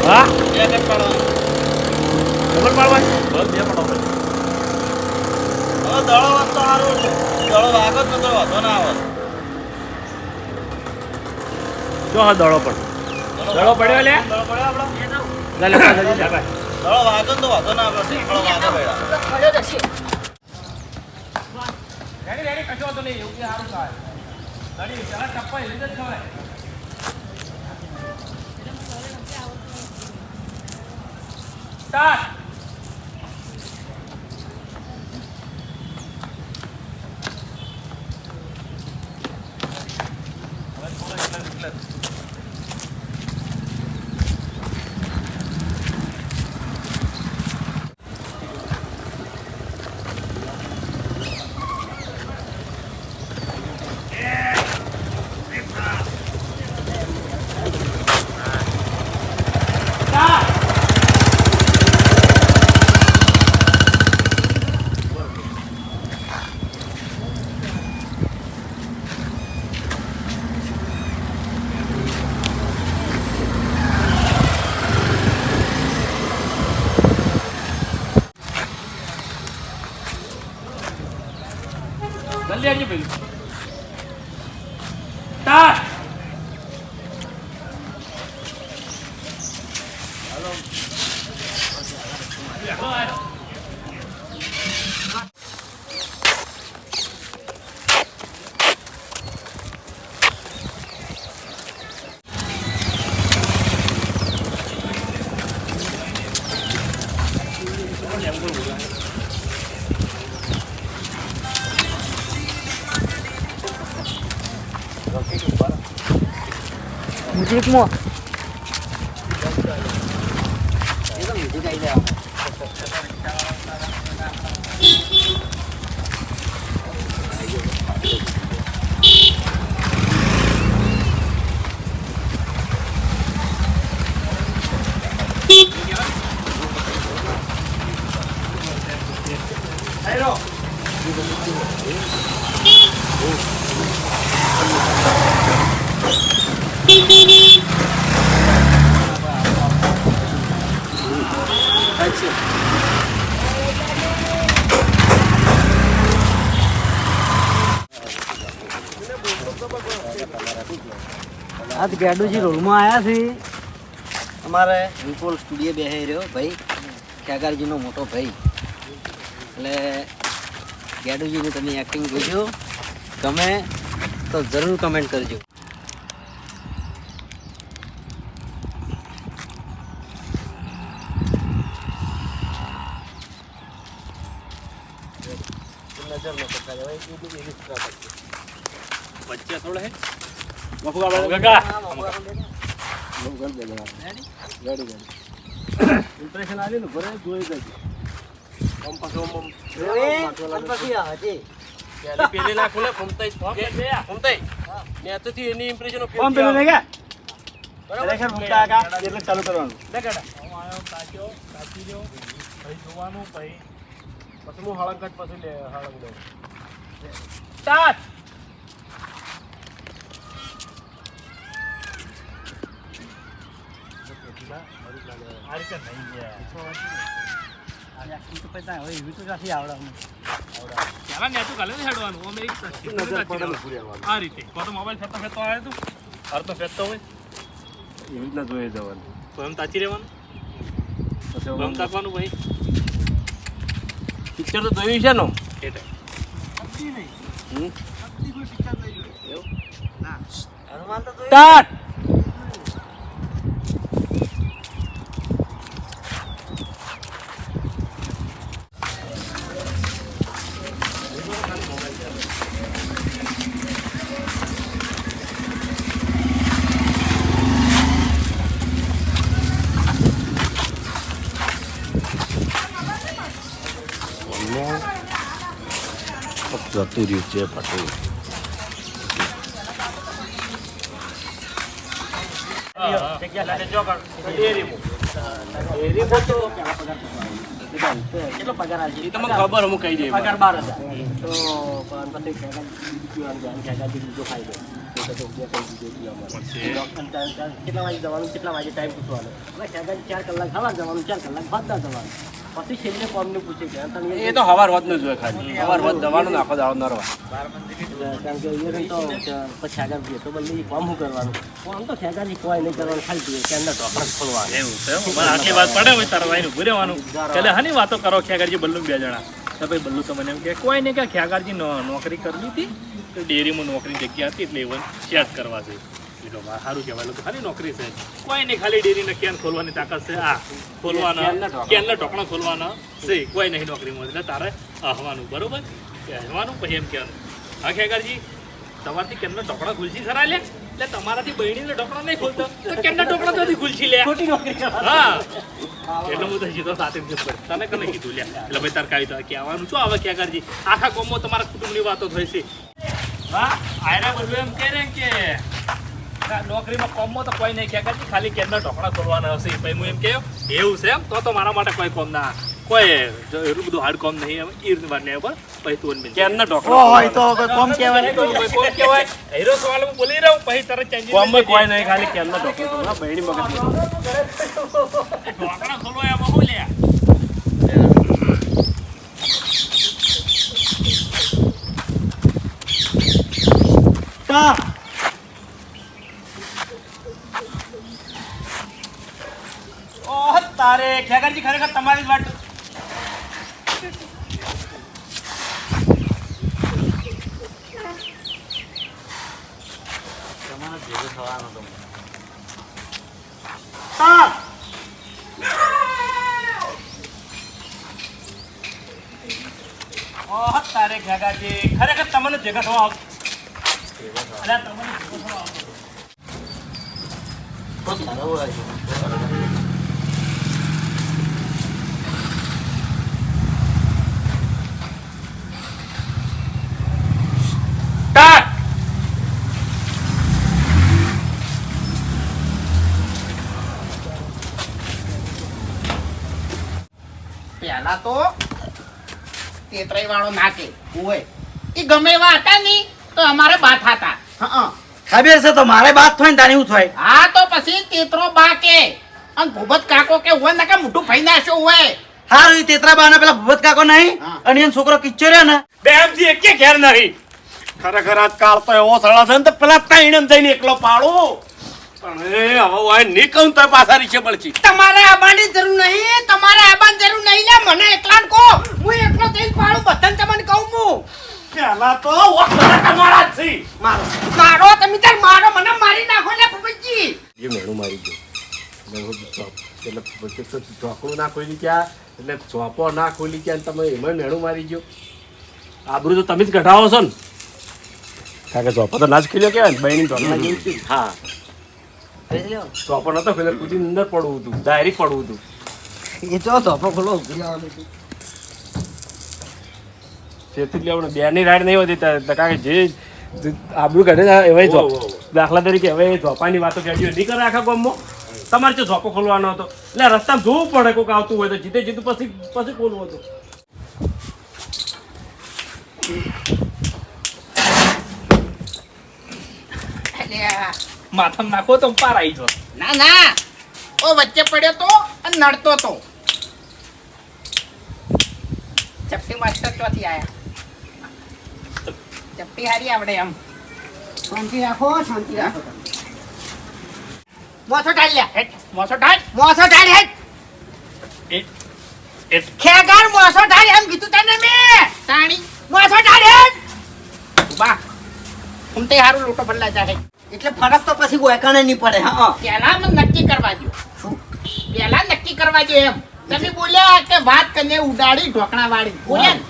હા બે કટ પાડવાનું ખબર પાડવા બસ બે પટાવો હવે દળો વાત તો સારું દળો વાગત ન તો વાંધો ના આવે જો હા દડો પણ દડો પડ્યો લે દળો પડ્યો આપણો લે લે પાછળ જા ભાઈ દળો વાગત તો વાંધો ના આવે ઢીકળો વાગે ભાઈ રેડી રેડી કશો તો નહીં એવું કે સારું થાય રેડી પેલા ટપ્પા લીધે જ ખવાય સ્ટાર્ટ જલ્દી આવજો ભાઈ સ્ટાર્ટ મ્યુઝિકમાં આજ ગેડુજી રોલમાં આવ્યા છે અમારે વિપોલ સ્ટુડિયો બેસી રહ્યો ભાઈ ખેગારજીનો મોટો ભાઈ એટલે ગેડુજીની તમે એક્ટિંગ જોજો ગમે તો જરૂર કમેન્ટ કરજો નજર નો પકડાય ભાઈ બચ્ચા થોડા હે મફુગા કાકા ઇમ્પ્રેશન આવી ને ભરે જોઈ જજો ઓમ પાછો ઓમ પછી હજી પેલે ના ખોલે ફમતાઈ ફમતાઈ ને આથી એની ઇમ્પ્રેશન ઓફ કોમ પેલું નહીં કે ખરેખર મુક્તા કા એટલે ચાલુ કરવાનું લે કાકા આયો કાચો કાચી દો ભાઈ જોવાનું ભાઈ પછી હું હળંગ કટ પછી લે હળંગ લે સ્ટાર્ટ આ રીતે નહીં તો પૈસા હવે એવી તો નથી આવડે પેલા નેચું કાલે નહીં હેડવાનું અમે એક આ રીતે તો મોબાઈલ ફેરતો ફેરતો આવે તું હાર તો ફેરતો હોય એવી રીતના જોઈએ જવાનું તો એમ તાચી રહેવાનું એમ તાકવાનું ભાઈ પિક્ચર તો જોયું છે નો એટલે હનુમાન તો સ્ટાર્ટ જતું રહ્યું છે પાછું કેટલો પગાર આવે છે તમને ખબર હું કહી દઈએ પગાર 12,000 તો પછી બીજો ફાયદો કેટલા વાગે જવાનું, કેટલા વાગે ટાઈમ પૂછવાનો. હવે ખેગાજી 4 કલાક સવાર જવાનું, 4 કલાક બાદના જવાનું. પછી છેલ્લે કોમને પૂછે કે એ તો હવાર હોત નું જોઈએ ખાલી હવાર હોત જવાનું ને આખો દાડો નરવા કારણ કે એ તો પછી આગળ જઈએ તો બદલે કામ શું કરવાનું. આમ તો ખેગાજી કોઈ નહીં કરવાનું, ખાલી જોઈએ કેમના ઢોકળા જ ખોલવાનું. એવું છે મને આટલી વાત પડે હોય તારે વાયનું ઉભું રહેવાનું. એટલે હાની વાતો કરો ખેગારજી બલ્લુ 2 જણા. તો ભાઈ બલ્લુ તો મને એમ કે કોઈ નહીં કે ખેગારજી નોકરી કરવી હતી તો ડેરીમાં નોકરીની જગ્યા હતી એટલે એવું સેટ કરવા છે. એટલે સારું કહેવાય તો ખાલી નોકરી છે કોઈ નહીં, ખાલી ડેરીને કેન ખોલવાની તાકાત છે. આ ખોલવાના કેનના ઢોકણા ખોલવાના છે, કોઈ નહીં નોકરીમાં. એટલે તારે આવવાનું બરોબર કહેવાનું પછી એમ કહેવાનું હા ખેગારજી તમારાથી કેનના ઢોકણા ખુલશી ખરા લે એટલે તમારાથી બહેણીને ઢોકણા નહીં ખોલતો તો કેનના ઢોકણા તો ખુલશી લે. હા એટલે હું તો સીધો સાથે તને કને કીધું લે એટલે ભાઈ તાર કાવી તો કહેવાનું શું આવે ખેગારજી આખા ગામમાં તમારા કુટુંબની વાતો થઈ છે. હા આયરા બધું એમ કહે ને કે નોકરીમાં કોમમાં તો કોઈ નહીં ખેગારજી ખાલી કેનના ઢોકણા ખોલવાના હશે. પછી હું એમ કહ્યું એવું છે એમ તો મારા માટે કોઈ કોમ ના કોઈ એટલું બધું હાર્ડ કોમ નહીં એમ ઈર વાત લે પર પછી તું કેનના ઢોકણા હોય તો કોમ કહેવાય કોમ કહેવાય. હીરો સવાલ હું બોલી રહ્યો પછી તરત ચેન્જ કોમમાં કોઈ નહીં ખાલી કેનના ઢોકણા બહેણી મગજ ઢોકણા ખોલવા એમાં હું લે તારે ખેગારજી ખરેખર તમારી જ વાત તમારે ભેગો થવાનો તો તારે ખેગારજી ખરેખર તમને ભેગા થવા આવશે. તમને ભેગો થવા આવશે. પહેલા તો તેતરાઈ વાળો નાકે હોય એ ગમે એવા હતા ની તો અમારે બાત હતા. ખબર છે તો મારે બાત થાય ને તારી શું થાય. હા તો પછી તેતરો બા કે અને ભૂપત કાકો કે હોય ને કે મોટું ફઈ નાખ્યો હોય. હારું તેતરા બાના પેલા ભૂપત કાકો નહીં અને એનો છોકરો કિચ્ચો રહ્યો ને બેમજી એક ઘેર નહીં ખરેખર આજ કાળ તો એવો સળા છે ને તો પેલા તાઈણમ જઈને એકલો પાડું પણ એ હવે હોય નીકળું તો પાછા રીચે પડશે. તમારે આબાની જરૂર નહીં, તમારે આબાની જરૂર નહીં. લે મને એકલા કો હું એકલો જઈને પાડું બધાને તમને કહું હું. પેલા તો તમારા જ છે મારો તમે તાર મારો મને મારી નાખો લે ભૂપતજી. એ મેણું મારી ગયો એટલે ઢોકળું ના ખોલી ગયા એટલે ચોપો ના ખોલી ગયા તમે એમાં મેણું મારી ગયો. આબરૂ તો તમે જ કઢાવો છો ને કારણ કે ચોપો તો ના જ ખીલ્યો કહેવાય ને બહેની ઢોકળા. હા ચોપો નતો પેલા કુદી અંદર પડવું હતું ડાયરેક્ટ પડવું હતું. એ તો ધોપો ખોલો તેથી લેવાનું બેની રાઈડ નહીં હોતી કારણ કે જે આબરૂ કાઢે ને એવા દાખલા તરીકે હવે ઝોપાની વાતો કહેજો નહીં કરે આખા ગામમાં. તમારે જો ઝોપો ખોલવાનો હતો એટલે રસ્તામાં જોવું પડે કોઈક આવતું હોય તો જીતે જીતું પછી ખોલવું હતું. માથામાં નાખો તો પાર આવી જો. ના ના ઓ વચ્ચે પડ્યો તો અને નડતો તો. ચપટી માસ્ટર ચોથી આયા. ચપટી હારી આવડે એમ. શાંતિ રાખો શાંતિ રાખો. મોસો ઢાળ લે હેટ મોસો ઢાળ હેટ ખેગાર મોસો ઢાળ એમ કીધું તને મેં તાણી મોસો ઢાળ હેટ બા ઉમતે હારું લોટો બદલા જાય એટલે ફરક તો પછી ગોયકાને નહીં પડે. હા પહેલા મને નક્કી કરવા દો. શું પહેલા નક્કી કરવા દો એમ તમે બોલ્યા કે વાત કને ઉડાડી ઢોકણા વાળી બોલ્યા ને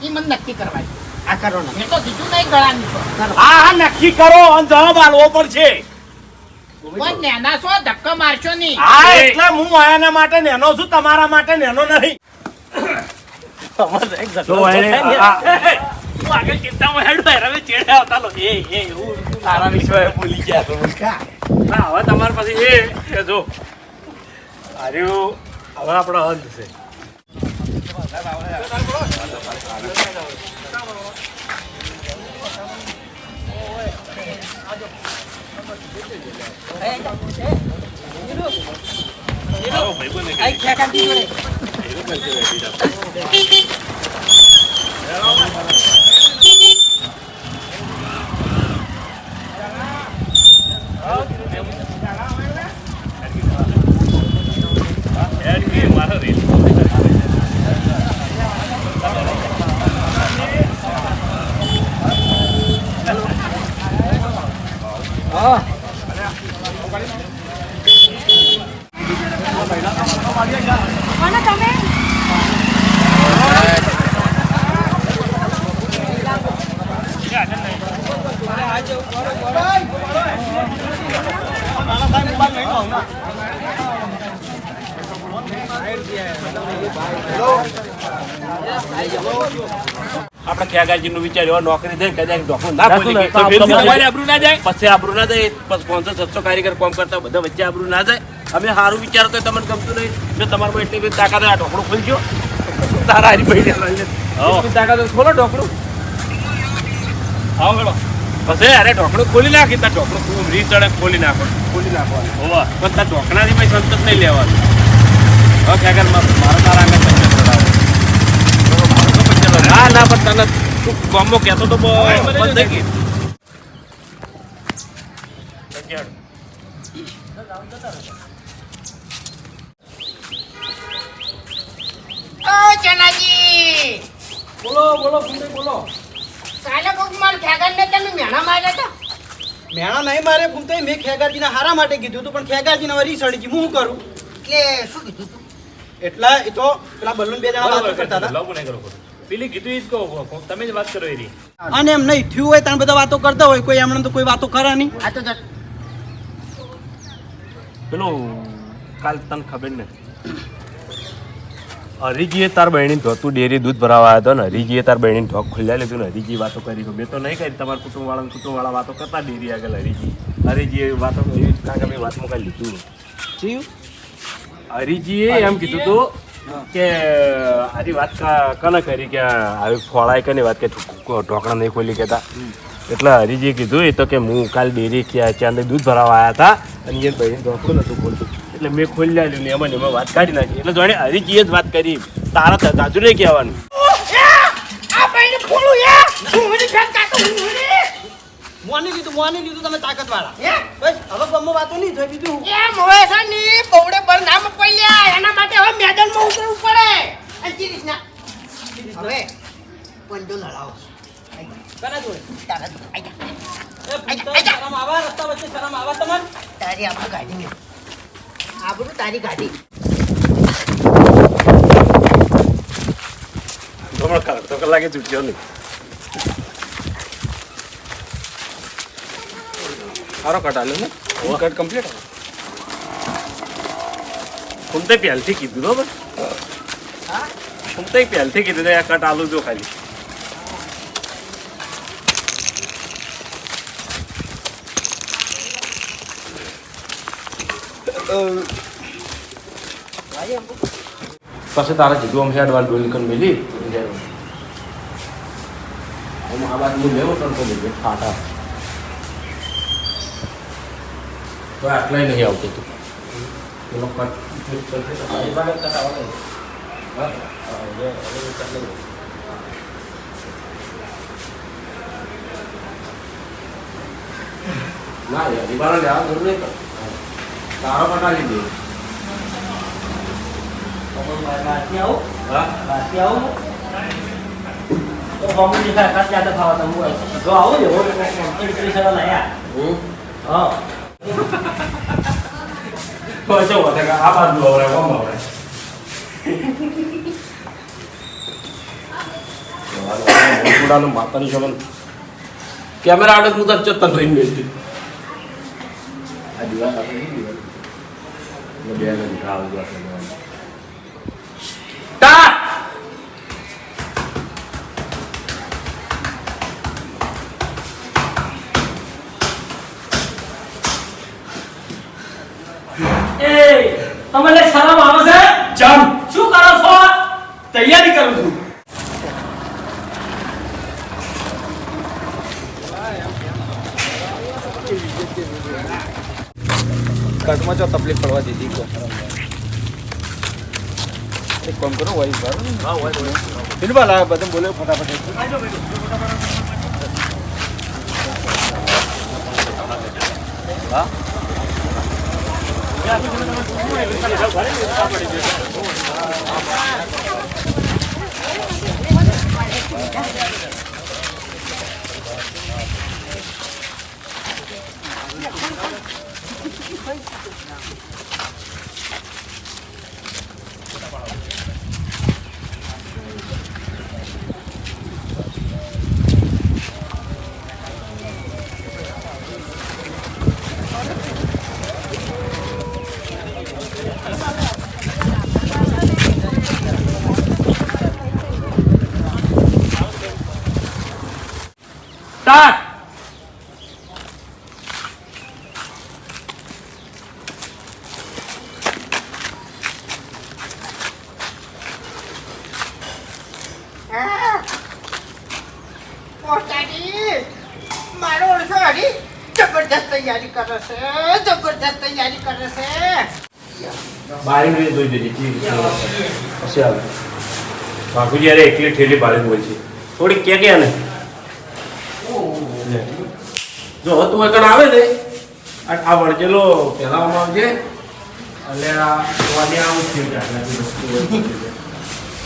એ મને નક્કી કરવા દો. આ કરો ને મેં તો કીધું નહીં ગળાની છો. હા નક્કી કરો અને જવાબ આલવો પડશે. કોઈ નેના છો ધક્કો મારશો નહીં. હા એટલે હું આયાના માટે નેનો છું તમારા માટે નેનો નહીં. આગળ ચિંતામાં હેડ હવે ચેડે આવતા લો એ હું તારા વિશ્વાએ ભૂલી ગયા તો ના હવે તમારા પછી એ કે જો આર્યું હવે આપણો અંત છે. આવો ભાઈબંધ ને આ ખેગારજી જોડે એવું કરશે બેટી મારો રેલ હા કોને તમે આપણે ખેગારજી નું વિચાર એવો નોકરી દે કદાચ ડોક્ટર ના રાખું બોલી ને, તો તો તમારી આબરૂ ના જાય. પછી આબરૂ ના જાય પછી 500-700 કારીગર કામ કરતા બધા વચ્ચે આબરૂ ના જાય. અમે સારું વિચારો તો તમને ગમતું નહીં જો તમારામાં એટલી બધી તાકાત હોય, આ ઢોકળું ખોલજો તારા હારી ભાઈ તાકાત હોય, ખોલો ઢોકળું આવો મેળો પછી અરે ઢોકળું ખોલી નાખી તાર ઢોકળું ખૂબ રીચડે ખોલી નાખવાનું હોવા પણ તાર ઢોકણાથી પછી સંતોષ નહીં લેવાનું. હવે ખેગાર મારો તારા આગળ પંચર લડાવો ના ના પણ તને તું ગામમાં કહેતો તો બંધ થઈ ગઈ. ઓ ચનાજી બોલો બોલો ફૂંટાઈ બોલો કાલે કોક માર ખેગારને તમે મેણા માર્યા હતા મેણા નહીં મારે ફૂંટાઈ મેં ખેગારજીના હારા માટે કીધું હતું પણ ખેગારજીને વરી સડી હું શું કરું એટલે શું કીધું તું એટલા એ તો પેલા બલૂન બે જણા વાતો કરતા હતા લાવું નહીં કરો પેલી કીધું ઈ જ કહો તમે જ વાત કરો એની અને એમ નહીં થયું હોય ત્યાં બધા વાતો કરતા હોય કોઈ એમણે તો કોઈ વાતો કરે નહીં આ તો જટ પેલું કાલ તને ખબર ને હરીજીએ તાર બહેણી તું ડેરી દૂધ ભરાવા આવ્યો હતો ને હરીજીએ તાર બહેણી ઢોક ખોલ્યા લીધું ને હરીજી વાતો કરી મેં તો નહીં કરી તમારા કુટુંબવાળા વાતો કરતા ડેરી આગળ હરીજીએ વાતો કરી કારણ કે મેં વાતમાં કાંઈ લીધું હરીજીએ એમ કીધું હતું કે આની વાત કને કરી કે આવી ફોળાય કની વાત કે ઢોકણા નહીં ખોલી કહેતા એટલે હરીજીએ કીધું એ તો કે હું કાલ ડેરી ચાંદે દૂધ ભરાવા આવ્યા હતા અને એ બહેન ઢોકળું નતું ખોલતું એટલે મેં ખોલી આવ્યું ને એમાં વાત કાઢી નાખી એટલે જોડે હરીજીએ જ વાત કરી તારા તાજુ નહીં કહેવાનું આ ભાઈને ફોડું યાર હું હરી ફેંક કાતો હું હરી મોની લીધું તમે તાકાત વાળા હે બસ હવે ગમો વાતો નહીં થઈ બીજું એ મોએ છે ની બવડે પર નામ પડ્યા એના માટે હવે મેદાનમાં ઉતરવું પડે અંજી રીતના હવે પંજો લડાવો કના જોડે તારા આઈ જા એ ફૂંટાઈ શરમ આવા રસ્તા વચ્ચે શરમ આવા તમારે તારી આપણું ગાડી ને આપણું તારી ગાડી તો કલાકે છૂટ્યો નહીં સારો કટ આલ્યો ને કટ કમ્પ્લીટ હું તો પહેલથી કીધું બરાબર હું તો પહેલથી કીધું આ કટ આલું જો ખાલી પછી તારા કીધું આમ હેડવાન ડોલ કન મેલી હું આ બાદ હું લેવો તરતો લેજો ફાટા તો આટલાય નહીં આવતું તું પેલો ના યાર દીવારો લેવા જરૂર નહીં તારો પટા લીધી માતાની શોભન કેમેરા આડે હું તાર ચત્તર લઈને બેસી આ દિવાલ આપણે બે તમને શરમ આવે છે ચાલ શું કરો છો તૈયારી કરું છું કટમાં જો તકલીફ પડવા દીધી કો એક કામ કરો વહી ભરો હા વહી બિલકુલ આ બધું બોલે ફટાફટ હા સ્ટાર્ટ મારો ઓળખો હરી જબરદસ્ત તૈયારી કરે છે જબરદસ્ત તૈયારી કરે છે બારી મેં જોઈ દેજે પછી આવે બાપુજી યાર એકલી ઠેલી બાળી બોલ છે થોડી કે ને જો તું એકણ આવે ને આ વળજેલો પહેલા આવજે એટલે આ વાડી આવું છે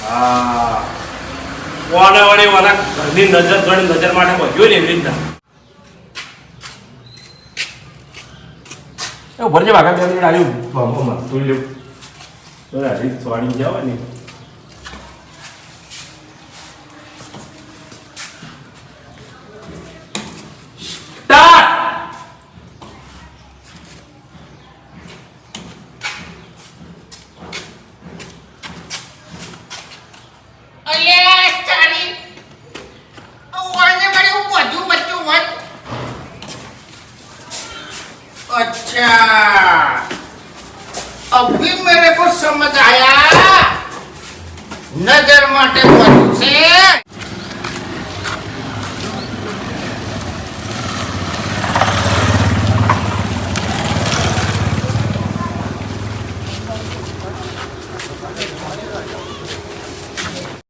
હા વાડા વાળી વાળા ઘરની નજર ઘણી નજર માટે બધું ને એવી રીતના એવું ભરજે ભાગા બે મિનિટ આવ્યું ભમમાં તું લેવું તો રીત વાળી જાવ ને અલ્યા ચાલી વાને વાને હું બધું બચ્ચું વન अच्छा अभी मेरे को समझ आया नजर माटे